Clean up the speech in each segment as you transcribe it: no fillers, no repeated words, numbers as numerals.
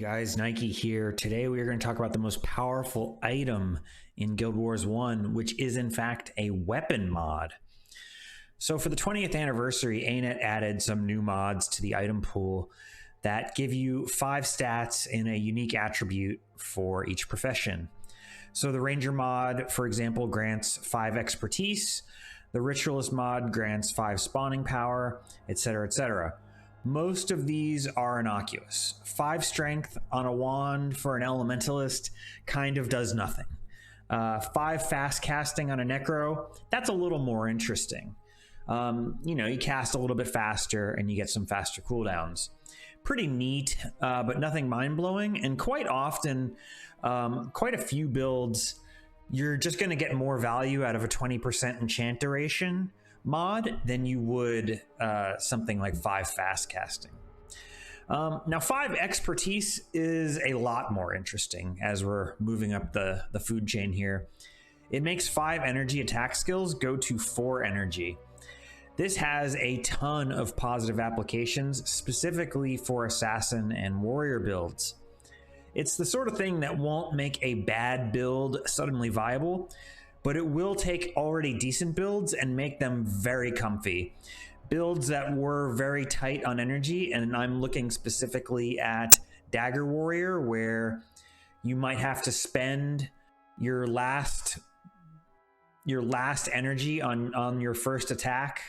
Guys, Nike here. Today we are going to talk about the most powerful item in Guild Wars 1, which is in fact a weapon mod. So for the 20th anniversary, ANET added some new mods to the item pool that give you 5 stats in a unique attribute for each profession. So the Ranger mod, for example, grants 5 expertise. The Ritualist mod grants 5 spawning power, etc., etc. Most of these are innocuous. 5 strength on a wand for an elementalist kind of does nothing. 5 fast casting on a necro, that's a little more interesting. You cast a little bit faster and you get some faster cooldowns. Pretty neat, but nothing mind-blowing. And quite often, quite a few builds, you're just going to get more value out of a 20% enchant duration mod than you would something like 5 fast casting. Now 5 expertise is a lot more interesting as we're moving up the food chain here. It makes 5 energy attack skills go to 4 energy. This has a ton of positive applications, specifically for assassin and warrior builds. It's the sort of thing that won't make a bad build suddenly viable, but it will take already decent builds and make them very comfy. Builds that were very tight on energy, and I'm looking specifically at Dagger Warrior, where you might have to spend your last energy on your first attack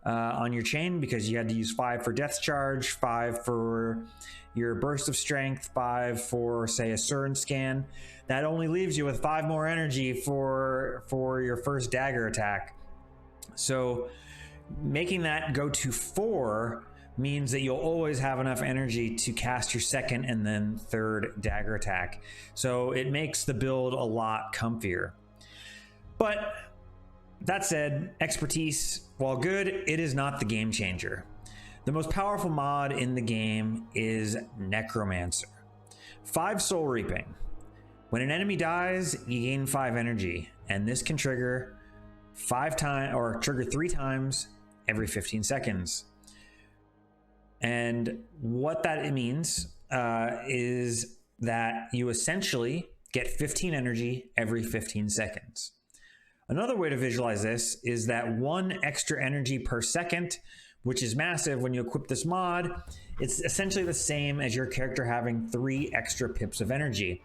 on your chain, because you had to use 5 for Death Charge, 5 for your Burst of Strength, 5 for, say, a Surn Scan. That only leaves you with 5 more energy for your first dagger attack. So making that go to 4 means that you'll always have enough energy to cast your second and then third dagger attack. So it makes the build a lot comfier. But that said, expertise, while good, it is not the game changer. The most powerful mod in the game is Necromancer. 5 soul reaping. When an enemy dies, you gain 5 energy, and this can trigger 3 times every 15 seconds. And what that means is that you essentially get 15 energy every 15 seconds. Another way to visualize this is that 1 extra energy per second, which is massive when you equip this mod. It's essentially the same as your character having 3 extra pips of energy.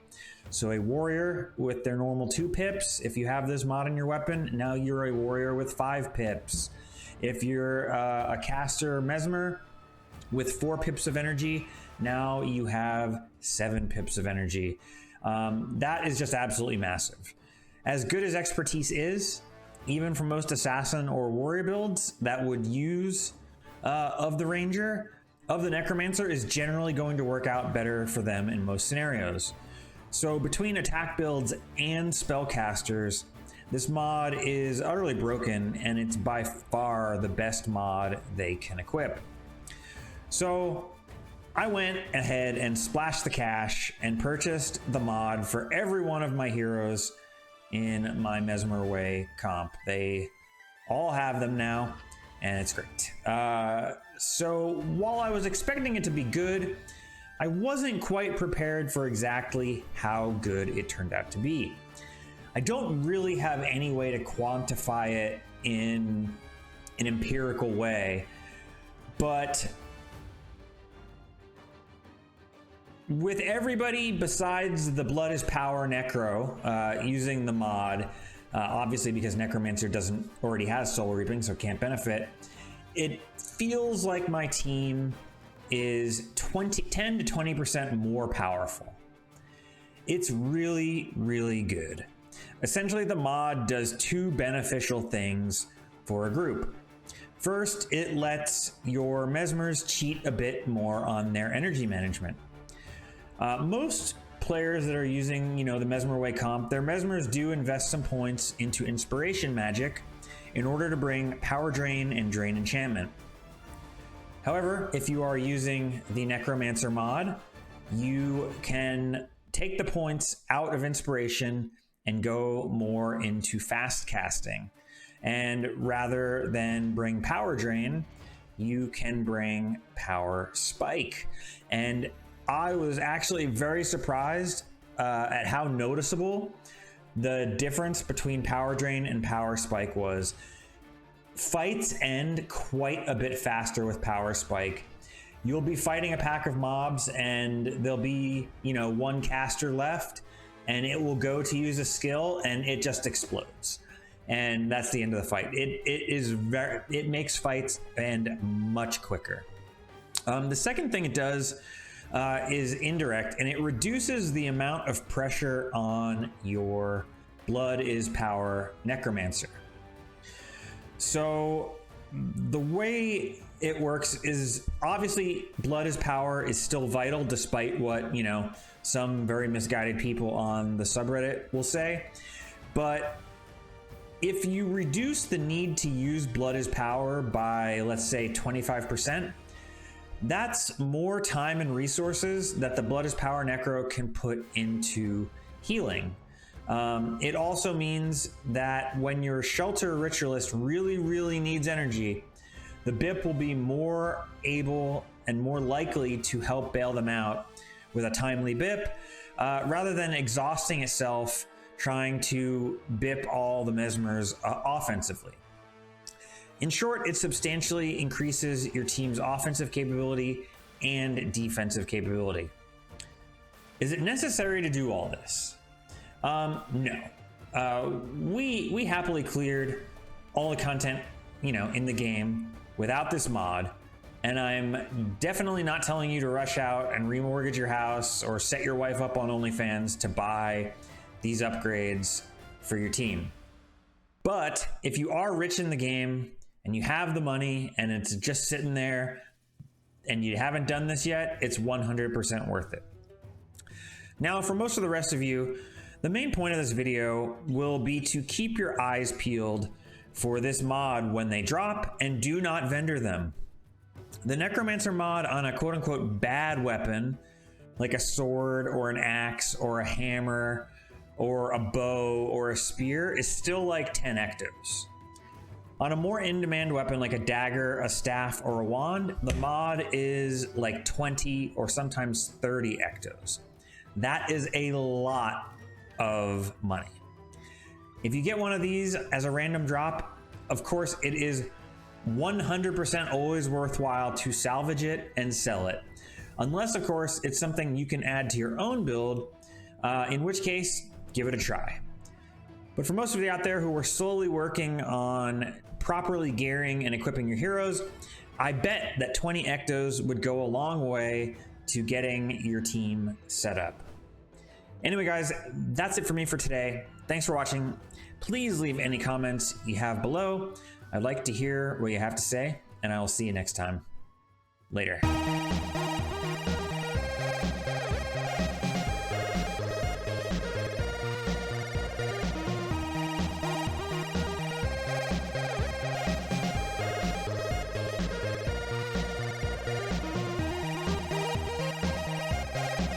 So a warrior with their normal 2 pips, if you have this mod in your weapon, now you're a warrior with 5 pips. If you're a caster mesmer with 4 pips of energy, now you have 7 pips of energy. That is just absolutely massive. As good as expertise is, even for most assassin or warrior builds that would use of the ranger, of the necromancer is generally going to work out better for them in most scenarios. So between attack builds and spellcasters, this mod is utterly broken, and it's by far the best mod they can equip. So I went ahead and splashed the cash and purchased the mod for every one of my heroes in my Mesmer Way comp. They all have them now, and it's great. So while I was expecting it to be good, I wasn't quite prepared for exactly how good it turned out to be. I don't really have any way to quantify it in an empirical way, but with everybody besides the Blood is Power Necro using the mod, obviously because Necromancer doesn't already has soul reaping, so can't benefit, it feels like my team is 10 to 20% more powerful. It's really, really good. Essentially, the mod does 2 beneficial things for a group. First, it lets your mesmers cheat a bit more on their energy management. Most players that are using, the Mesmer Way comp, their mesmers do invest some points into inspiration magic in order to bring power drain and drain enchantment. However, if you are using the Necromancer mod, you can take the points out of inspiration and go more into fast casting. And rather than bring power drain, you can bring power spike. And I was actually very surprised at how noticeable the difference between power drain and power spike was. Fights end quite a bit faster with power spike. You'll be fighting a pack of mobs and there'll be, you know, one caster left, and it will go to use a skill and it just explodes. And that's the end of the fight. It makes fights end much quicker. The second thing it does is indirect, and it reduces the amount of pressure on your blood is power necromancer. So the way it works is, obviously blood is power is still vital, despite what, you know, some very misguided people on the subreddit will say. But if you reduce the need to use blood is power by, let's say, 25%, that's more time and resources that the blood is power necro can put into healing. It also means that when your shelter ritualist really needs energy, the BIP will be more able and more likely to help bail them out with a timely BIP, rather than exhausting itself trying to BIP all the mesmers offensively. In short, it substantially increases your team's offensive capability and defensive capability. Is it necessary to do all this? No. We happily cleared all the content, you know, in the game without this mod, and I'm definitely not telling you to rush out and remortgage your house or set your wife up on OnlyFans to buy these upgrades for your team. But if you are rich in the game and you have the money and it's just sitting there and you haven't done this yet, it's 100% worth it. Now, for most of the rest of you, the main point of this video will be to keep your eyes peeled for this mod when they drop, and do not vendor them. The necromancer mod on a quote-unquote bad weapon, like a sword or an axe or a hammer or a bow or a spear, is still like 10 ectos. On a more in-demand weapon like a dagger, a staff, or a wand, the mod is like 20 or sometimes 30 ectos. That is a lot of money. If you get one of these as a random drop, of course it is 100% always worthwhile to salvage it and sell it. Unless, of course, it's something you can add to your own build, in which case, give it a try. But for most of you out there who are slowly working on properly gearing and equipping your heroes, I bet that 20 ectos would go a long way to getting your team set up. Anyway, guys, that's it for me for today. Thanks for watching. Please leave any comments you have below. I'd like to hear what you have to say, and I will see you next time. Later.